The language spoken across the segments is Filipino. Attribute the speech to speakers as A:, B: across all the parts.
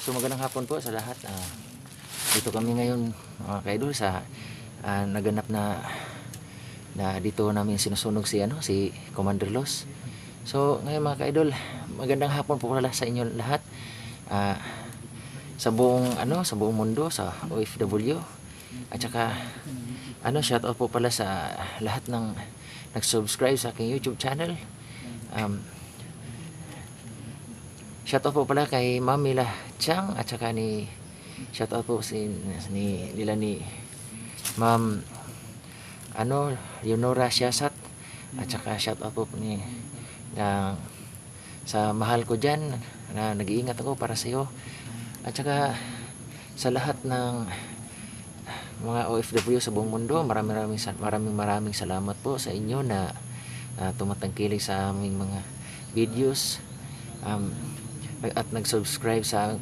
A: So magandang hapon po sa lahat. Dito kami ngayon mga kaidol sa naganap na dito namin sinusunog si Commander Los. So ngayon mga kaidol, magandang hapon po pala sa inyo lahat. Sa buong mundo, sa OFW. At saka shout out po pala sa lahat ng nag-subscribe sa aking YouTube channel. Shoutout po pala kay Ma'am Mila Chang at saka shoutout po nila ni Ma'am Leonora Siasat at saka shoutout po sa mahal ko dyan na nag-iingat ako para sa iyo at saka sa lahat ng mga OFW sa buong mundo. Maraming salamat po sa inyo na tumatangkilik sa aming mga videos at nag-subscribe sa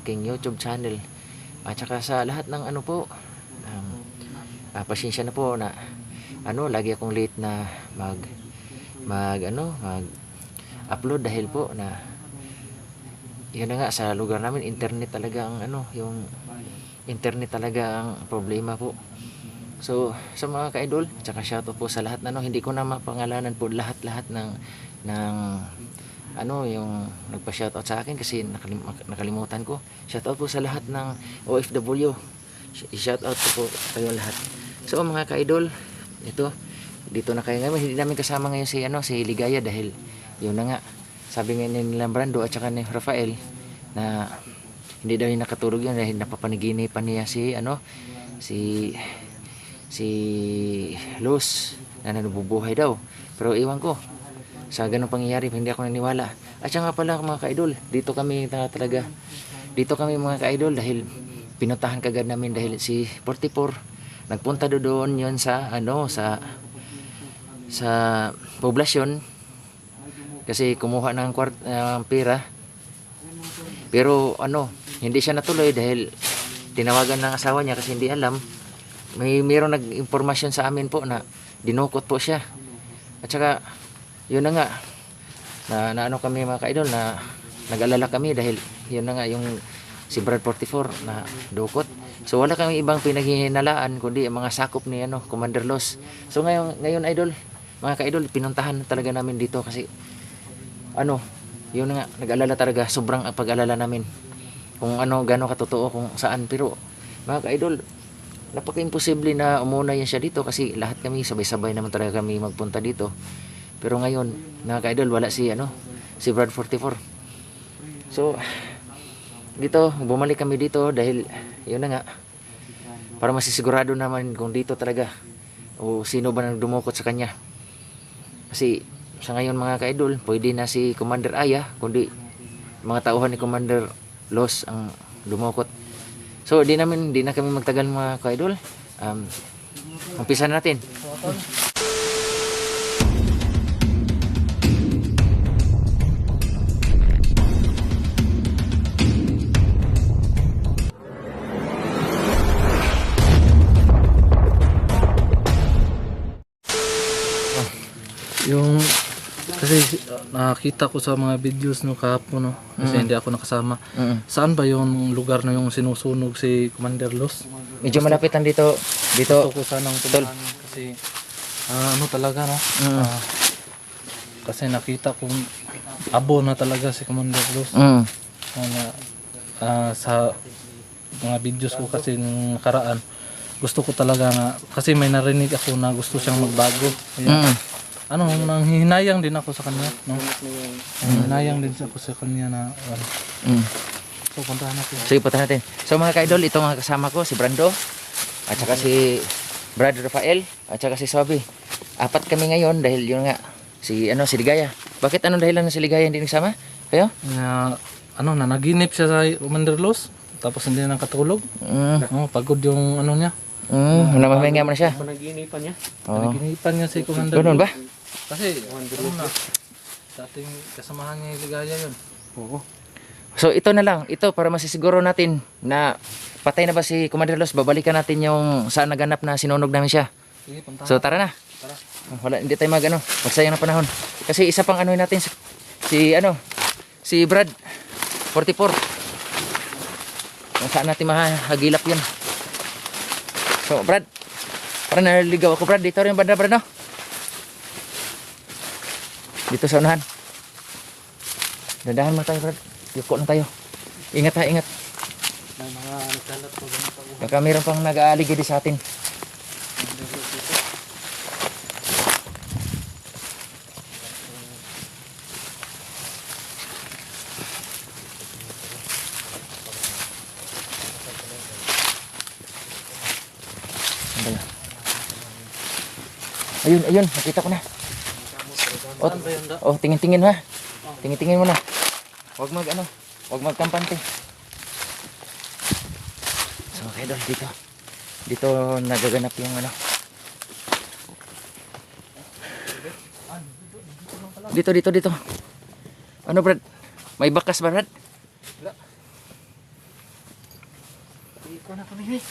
A: aking YouTube channel at saka sa lahat ng pasensya na po na lagi akong late na mag-upload dahil po na yun na nga, sa lugar namin internet talaga yung internet talaga ang problema po. So sa mga ka-idol at saka shoutout po sa lahat hindi ko na mapangalanan po lahat ng yung nagpa-shoutout sa akin kasi nakalimutan ko. Shoutout po sa lahat ng OFW. I-shoutout po kayo lahat. So mga ka-idol, dito na kayo ngayon. Hindi namin kasama ngayon si Ligaya dahil yun na nga. Sabi nga nila Brando at saka ni Rafael na hindi daw yung nakatulog yun dahil napapaniginipan niya si Luz na nabubuhay daw. Pero iwan ko sa ganung pangyayari, hindi ako naniwala. At saka pala mga ka-idol, dito kami mga ka-idol dahil pinuntahan kagad namin dahil si 44 nagpunta doon yun sa poblasyon kasi kumuha ng pera. Pero hindi siya natuloy dahil tinawagan ng asawa niya kasi hindi alam. Mayroong nag-impormasyon sa amin po na dinukot po siya. At saka yun na nga na kami mga ka-idol na nag-alala kami dahil yun na nga yung si Brad 44 na dukot. So wala kami ibang pinaghihinalaan kundi ang mga sakop ni Commander Los. So ngayon idol, mga ka-idol, pinuntahan talaga namin dito kasi yun na nga, nag-alala talaga, sobrang pag-alala namin kung gaano katotoo kung saan. Pero mga ka-idol, napaka-imposible na umuna yan siya dito kasi lahat kami sabay-sabay naman talaga kami magpunta dito. Pero ngayon, mga ka-idol, wala si Brad 44. So dito, bumalik kami dito dahil yun na nga, para masisigurado naman kung dito talaga o sino ba nang dumukot sa kanya. Kasi sa ngayon mga ka-idol, pwede na si Commander Aya kundi mga tauhan ni Commander Los ang dumukot. So di na kami magtagal mga ka-idol. Umpisa natin.
B: Yung kasi nakita ko sa mga videos no kahapon kasi hindi ako nakasama. Saan ba yung lugar na yung sinusunog si Commander Los?
A: Medyo malapitan dito.
B: Gusto ko sanang tumahan kasi talaga kasi nakita kong abo na talaga si Commander Los. Sa mga videos ko kasi nung nakaraan, gusto ko talaga kasi may narinig ako na gusto siyang magbago. Nanghihinayang din ako sa kanya, no? Nanghihinayang din ako sa kanya na So, puntahan natin.
A: Sige, puntahan natin. So, mga ka-idol, ito mga kasama ko, si Brando, at saka si Brad Rafael, at saka si Sobi. 4 kami ngayon dahil yun nga, si Ligaya. Bakit anong dahilan na si Ligaya hindi nagsama? Kayo?
B: Nanaginip siya sa Commander Los, tapos hindi na nakatulog. Pagod yung niya.
A: Namahinga mo na siya.
B: Panaginipan niya si Commander
A: Ganun
B: Los.
A: ba?
B: Kasi, dating kasamahan niya yung Ligaya yun. Oo.
A: So ito na lang, para masisiguro natin na patay na ba si Commander Los, babalikan natin yung saan naganap na sinunog namin siya.
B: Sige, puntahan.
A: So tara na. Hindi tayo magsayang ng panahon. Kasi isa pang natin si Brad 44. Kung saan natin mahagilap yun. So, Brad. Parang naliligaw ako, Brad. Dito rin banda, Brad, no? Dito sa unahan. Dandahan mo tayo, Brad. Yuko lang tayo. Ingat ha, ingat.
B: May mga nagkalat po ganito po.
A: Baka mayroon pang nag-aaligid sa atin. Ayun, ayun, nakita ko na.
B: Saan ba yun da?
A: Oh, tingin-tingin ha. Tingin-tingin mo na. Huwag huwag magkampante. So, okay doon, dito nagaganap yung ano. Dito. Ano, Brad? May bakas ba, Brad?
B: Wala. Ikaw na kami.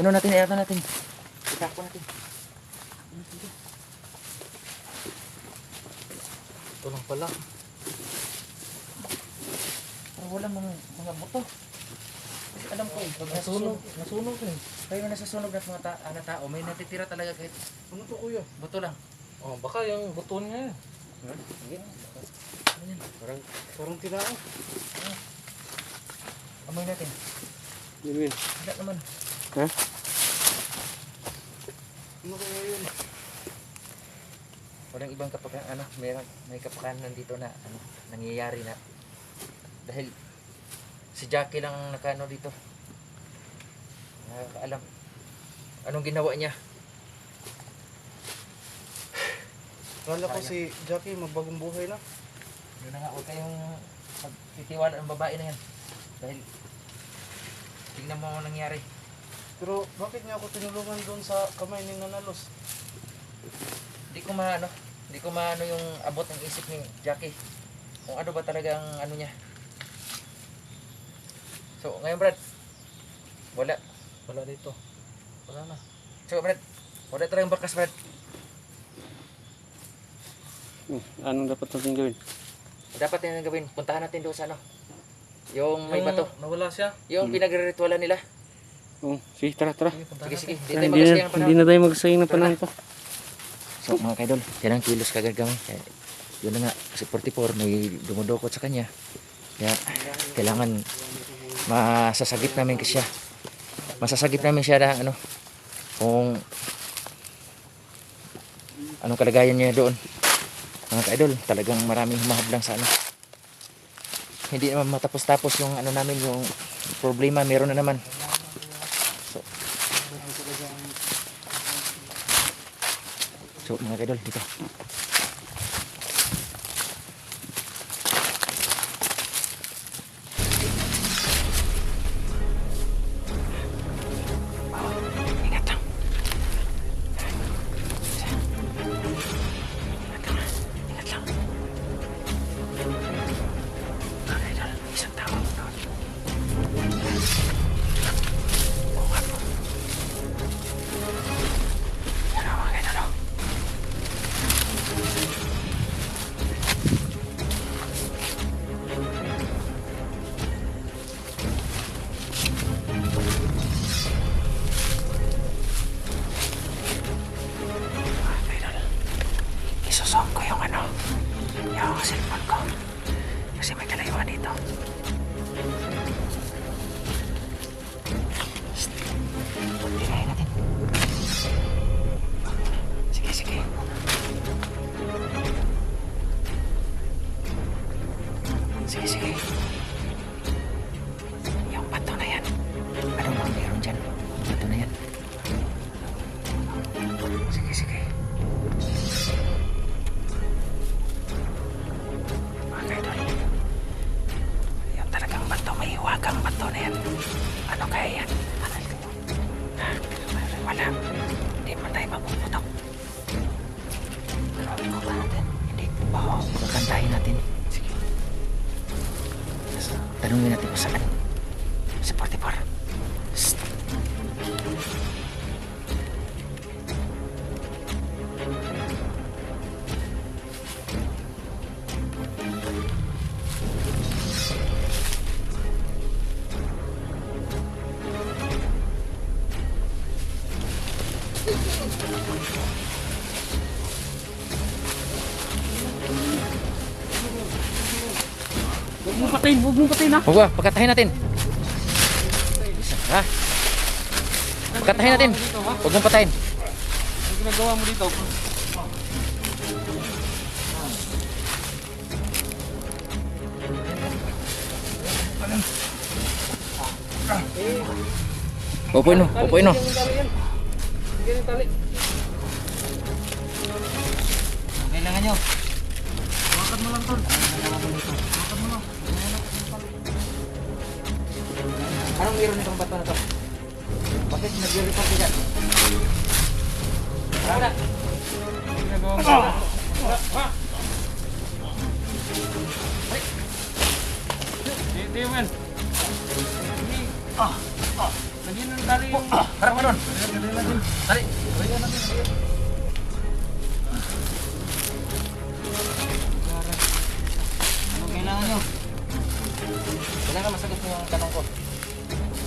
A: Ano natin, iyato natin. Itako natin.
B: Ito lang pala.
A: Walang mga buto. Kasi alam ko, pag
B: Nasunog eh.
A: kayo nasasunog na mga tao, may natitira talaga kahit
B: Ano to kuya?
A: buto lang.
B: Oh, baka yung buton niya eh. Parang tinao.
A: Amoy natin.
B: Yun.
A: Wala naman.
B: Ha? Ano kaya yun?
A: Walang ibang kapakanan, may kapakanan dito na nangyayari na dahil si Jackie lang nakano dito. Nakakaalam. Anong ginawa niya?
B: Kala ko si Jackie magbagong buhay na.
A: Yun na nga, huwag kayong magtitiwala ng babae na yan. Dahil tingnan mo ang nangyari.
B: Pero bakit niya ako tinulungan doon sa kamay ni Nanalos?
A: Hindi ko maano yung abot ng isip ni Jackie. Kung ano ba talaga ang ano niya. So, ngayon, Brad, wala.
B: Wala dito. Wala na.
A: So, Brad, wala talagang bakas, Brad.
B: Anong dapat natin gawin?
A: Dapat yung gawin, puntahan natin doon sa ano. Yung may bato.
B: Nawala siya?
A: Yung pinagre-ritualan nila.
C: Oh, sige, tara.
A: Sige.
C: Hindi na tayo magsayang ng panahon pa.
A: So, mga kaidol, yan ang kilos kagad kami. Kaya, yun na nga, si 44 may dumudukot sa kanya. Kaya, kailangan masasagip namin siya. Masasagip namin siya na ano, kung anong kalagayan niya doon. Mga kaidol, talagang maraming humahadlang sa ano. Hindi naman matapos-tapos yung ano namin, yung problema, meron na naman. So, mga kaidol, dito. Ingat lang. Ingat lang. Mga kaidol, isang tao doon. Yan ang mga kaidol. Isusok ko yung ano, yung cellphone ko. Kasi may kalayuan dito. Pagpirahin natin. Sige. Sige. Yung bato na yan. Ano bang meron dyan? Yung bato na yan. Sige. Mga kaidol, yung talagang bato, may hiwagang bato na yan. Ano kaya yan? Wala. Hindi man tayo mapuputok. Pero ikaw ba natin? Hindi. Oo, kakantahin natin. Sige. Tanungin natin kung saan. Si 44. Shhh.
C: Huwag mong patayin ha.
A: Huwag ba, pagkatahin natin. Isa, ha? Pagkatahin natin. Huwag mong patayin.
C: Ano ginagawa mo dito?
A: Upuin mo, upuin mo.
C: Sige yung tali.
A: Kailangan nyo.
C: Hawakan mo lang tol.
A: Anong meron nitong bato na to? Bakit nag-report ka dyan? Wala.
C: Ginagawa mo. Di man. Lagyan ng tali yung...
A: Harap ka doon. Dali.
C: Anong kailangan nyo?
A: Kailangan masagot mo yung tanong ko.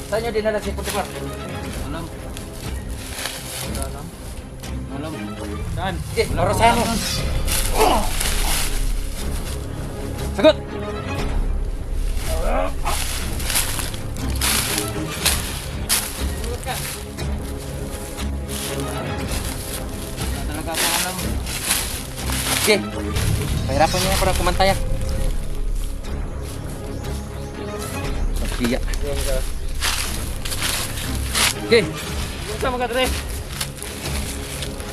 A: Saan nyo dinala si Potiphar?
C: Alam. Saan?
A: Sige, Rosano. Sagot!
C: Talaga ako alam.
A: Sige, pahirapan niyo na para kumantaya. Magkiya. Sige,
C: Yung sa mga tre.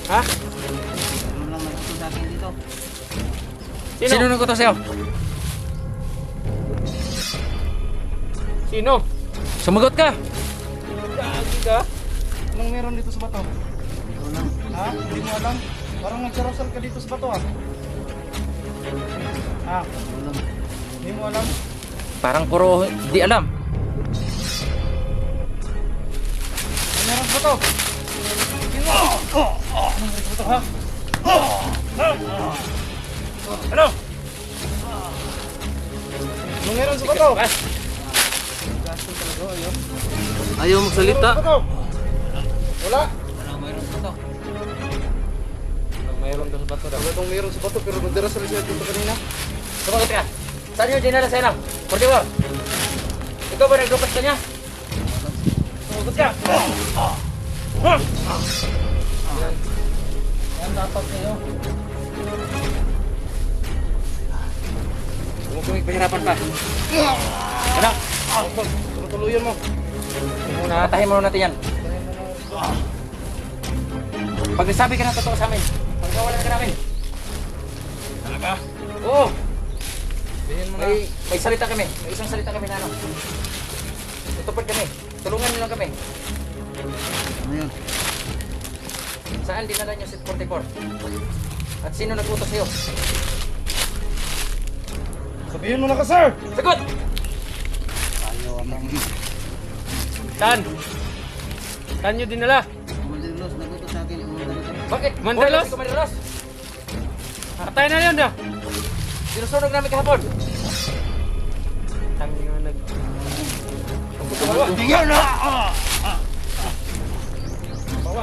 C: Ha? Ano lang nagtuto sa akin dito?
A: sino nagkuto sa'yo?
C: Sino?
A: Sumagot ka!
C: Gagi ka?
D: Anong meron dito sa bato? Ha? Hindi mo alam? Parang nagkarosal ka dito sa bato ah. Ha? Hindi mo alam?
A: Parang puro di alam.
D: Ano meron sa bato? Anong meron sa bato ha?
C: Ano?
D: Anong meron sa bato?
B: Ayaw magsalita.
D: Bato? Wala?
C: Mayroon sa to.
B: Mayroon doon sa bato daw.
D: Wala itong meron sa bato pero nagdarasal siya dito kanina.
A: Sumagot ka. Saan nyo dinala sa inang? Potiphar. Ikaw ba naglupas ka niya? Sumagot ka.
D: Yan dapat kayo.
A: Huwag kami pahirapan pa. Anak,
D: Tuluyan mo.
A: muna, tahin muna natin yan. Pag nasabi ka ng totoo sa amin, pagkawalan ka namin.
C: Talaga?
A: Oo,
D: Bihin mo na.
A: may salita kami. May isang salita kami na ano. Tutupad kami. Tulungan niyo lang kami.
D: Ano yun?
A: Saan dinala niyo si Potiphar? At sino nag-utos sa'yo?
D: Sabihin mo na ka sir!
A: Sagot!
D: Ayaw amang.
C: Saan? Saan nyo dinala?
D: Kumandilos, naguto sa akin.
A: Bakit?
C: Mandalos?
A: Si Mandalos?
C: Patay na yun dah.
A: Sinusunog namin kahapon.
C: Tangin nga nag...
D: Tingnan na!
C: Bawa.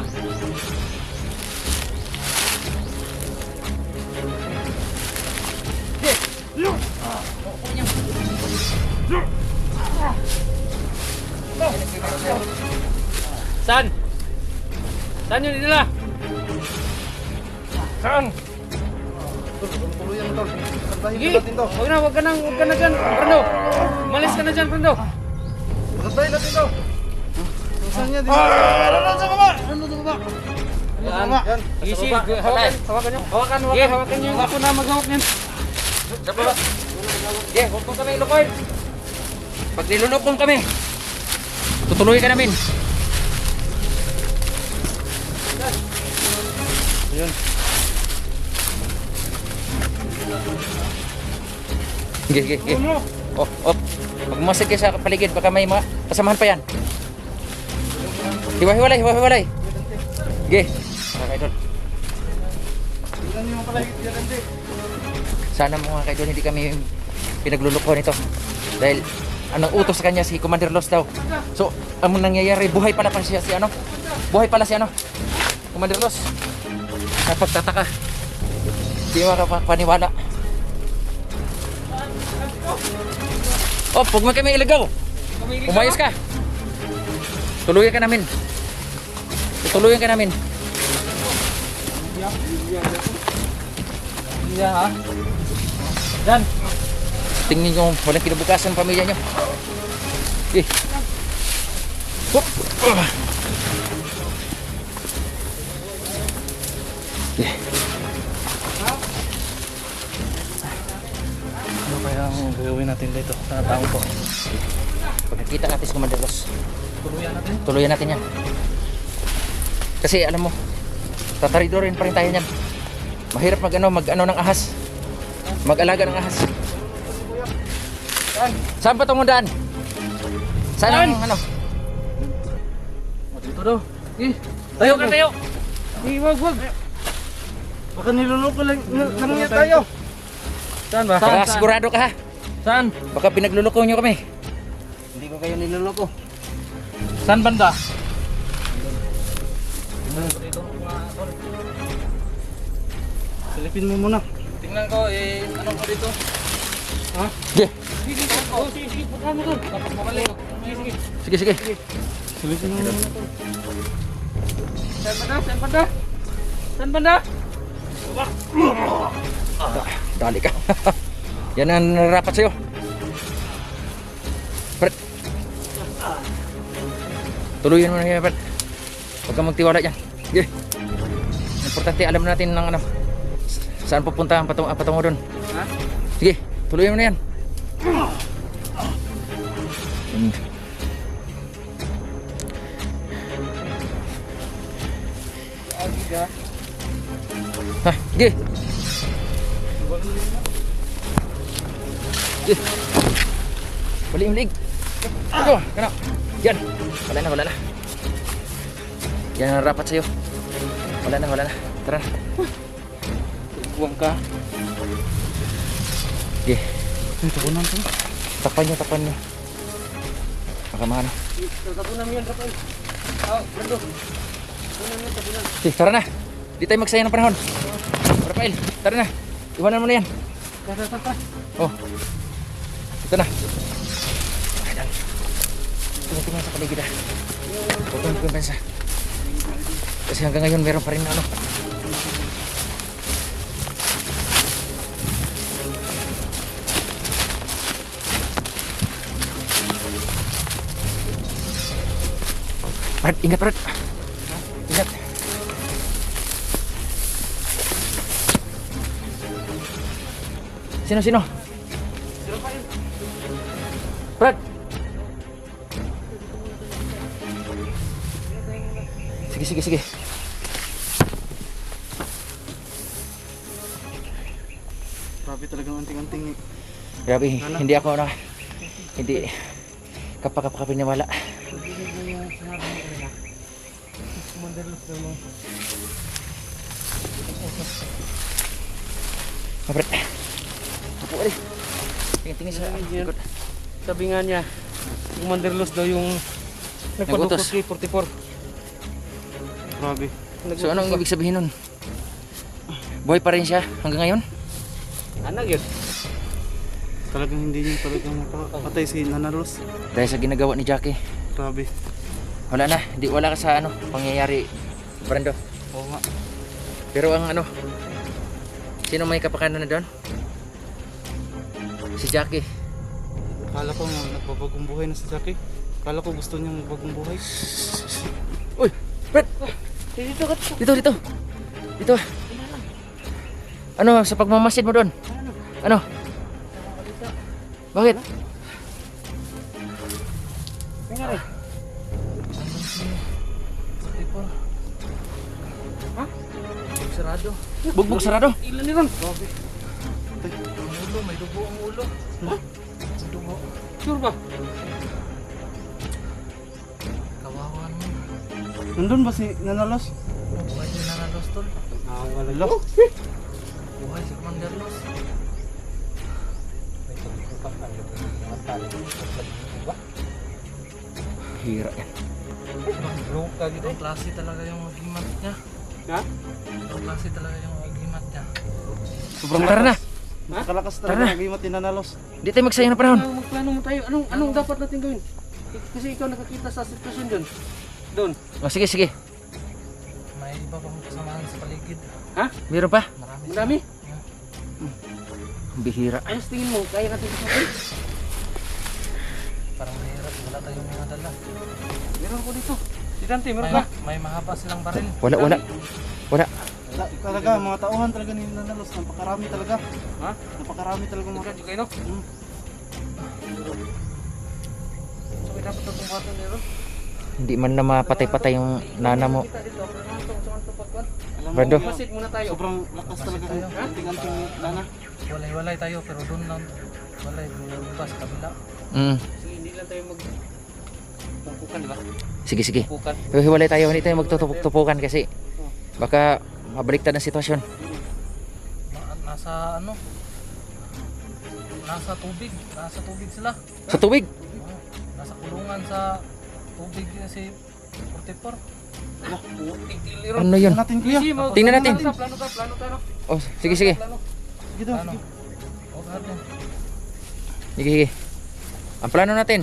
C: Saan? Saan yun dinala? Saan?
D: Tuluyan mo tol. Pagdahin
C: Sige,
D: natin to.
C: huwag ka na dyan, Brando. Umalis ka na dyan, Brando.
D: Pagdahin natin to. Saan niya? Ano sa baba? Ano sa baba?
C: Yan.
D: Yan.
C: Sige, sige, hawakan nyo. Hawakan nyo yung ako na maghawak niyan.
A: Sa baba. Sige, huwag mo kami ilukoy. Pag nilulukong kami, tutuloy ka namin.
D: Yan.
A: Sige, sige, sige. Oh. Pag masig kayo sa paligid, baka may mga kasamahan pa yan. Hiwa-hiwalay. Sige. Mga kaidol.
D: Tingnan niyo yung palagit yan hindi.
A: Sana mga kaidol hindi kami pinagluluko nito. Dahil anong utos sa kanya si Commander Los daw. So, ang nangyayari, buhay pala siya si ano? Buhay pala si ano? Commander Los. Napagtataka. Hindi makapaniwala. Oh, huwag mo kami iligaw. Umayos ka. Tuluyan ka namin. Tuluyan ka namin.
C: Iya ha? Dan.
A: Tingnan nyo, walang kinabukasan ang pamilya nyo. Eh. Hop. Eh.
B: Ano kaya ang gagawin natin dito sa tao ko?
A: Pag nakita natin si Commander Ross,
B: Tuluyan natin.
A: tuluyan natin yan. Kasi alam mo, tatarido rin pa rin tayo niyan. Mahirap mag-ano ng ahas. Mag-alaga ng ahas. Saan pa itong daan? Saan ang ano?
B: Dito daw. Tayo ka tayo.
C: Wag. Baka niloloko lang niya tayo.
B: Saan ba?
A: Baka sigurado ka ha.
B: Saan?
A: Baka pinagluloko nyo kami.
C: Hindi ko kayo niloloko.
B: Saan banda?
C: Silipin mo muna.
B: Tingnan ko ano ko dito?
A: Sige,
C: Sige, punta mo doon.
B: Tapos mabalik.
A: sige, sige.
C: Silipin mo muna.
B: Saan banda?
A: Dali ka. Yan ang narapat sa'yo. Brad. Tuluyan mo na yan, Brad. Huwag kang magtiwala dyan. Sige. Importante, alam natin ng ano. Saan pupunta ang patungo doon.
C: Ha?
A: Sige, tuluyan mo na yan. Ha, sige. Sige. Balik yung leg. Ito, kana. Yan. Wala na. Yan ang rapat sa'yo. Wala na. Tara na.
C: Buwang ka.
A: Sige.
C: Ito ko nang to.
A: Takpan nyo. Baka maano.
C: Tapunan mo yan, Rafael. Brando.
A: Sige, tara na. Di tayo magsayang ng panahon. Rafael, tara na. Iwanan mo na yan.
C: Tara.
A: Oh. Ito na. Tingnan sa paligid ah. Huwag kang kumpensa. Kasi hanggang ngayon meron pa rin na ano. Brad, ingat Brad. Ingat. Sino? Brad. Sige.
C: Grabe talagang anting-anting eh.
A: Grabe, hindi kapag piniwala. Brad. Apo ulit. Tingin sa likod.
C: Sabi nga niya, Commander Los daw yung nagpadukot kay 44. Grabe.
A: So anong ibig sabihin nun? Buhay pa rin siya hanggang ngayon?
C: Ano yun? Talagang hindi niya talagang makapatay si Nana Los.
A: Dahil sa ginagawa ni Jackie.
C: Grabe.
A: Wala ka sa ano, pangyayari, Brando.
C: Oo nga.
A: Pero ang ano, sino may kapakanan na doon? Si Jackie.
C: Akala ko nga nagbabagong buhay na si Jackie. Akala ko gusto niyang magbagong buhay.
A: Uy! Brad! Dito. Dito. Ano, sa pagmamasid mo doon? Ano? Bakit?
B: Sarado.
A: Bugbog sarado.
C: Ilan ni Ron?
B: Ang ulo, may dugo ang ulo. May dugo.
C: Sure ba?
B: Kawawa naman.
C: Nandun ba si Nana Los?
B: Buhay din na nalos tol.
C: Wala.
B: Buhay si Commander Los.
A: Hira yan.
B: Ibang klase talaga yung agimat niya.
C: Ha?
B: Ibang klase talaga yung agimat niya.
C: Sobrang
A: Tara na.
D: Kalakas
A: Tara
D: talaga
A: na.
D: ng gimat ni Nanalos.
A: Di tayo magsayang ng panahon.
C: Magplano mo tayo. Anong dapat natin gawin? Kasi ikaw nakakita sa sitwasyon dyan. Doon.
A: Oh, sige, sige.
B: May iba pang kasamahan sa paligid.
C: Ha?
A: Meron pa?
B: Marami.
C: Ang dami.
A: Ang bihira.
C: Ayos tingin mo. Kaya natin ito.
B: Parang mahirap. Wala tayong mga dala.
C: Meron ko dito. Si Dante, meron
B: May,
C: ka?
B: may mahaba silang baril.
A: Wala, wala. Wala.
D: Talaga, mga tauhan talaga ni Nanalos. Napakarami talaga.
C: Ha?
D: Napakarami talaga mga
C: Ikaw, Jukay, no? So, may dapat itong bato nito.
A: Hindi man na mapatay-patay yung nana mo.
C: Kita dito. Sa pagkuhan.
D: Alam mo,
A: Brando.
C: Masid muna tayo.
D: sobrang lakas talaga ng anting-anting Nana.
B: Walay-walay tayo pero doon lang. Walay. May bus kabila.
C: Sige, hindi lang tayo pumpukan, di ba?
A: Sige, sige.
C: Pumpukan.
A: Hiwalay tayo. Hindi tayo magtutupok-tupukan kasi baka mabaliktad ang sitwasyon.
B: Nasa ano? Nasa tubig. Nasa tubig sila.
A: Sa tubig.
B: Nasa kulungan sa tubig si 44.
A: Ano yun?
D: Tingnan natin kuya.
A: Tingnan natin.
C: Plano ka, no?
A: Oh, sige, sige.
D: Sige daw,
B: Ano?
D: sige.
B: Huwag natin.
A: Sige, sige. Ang plano natin,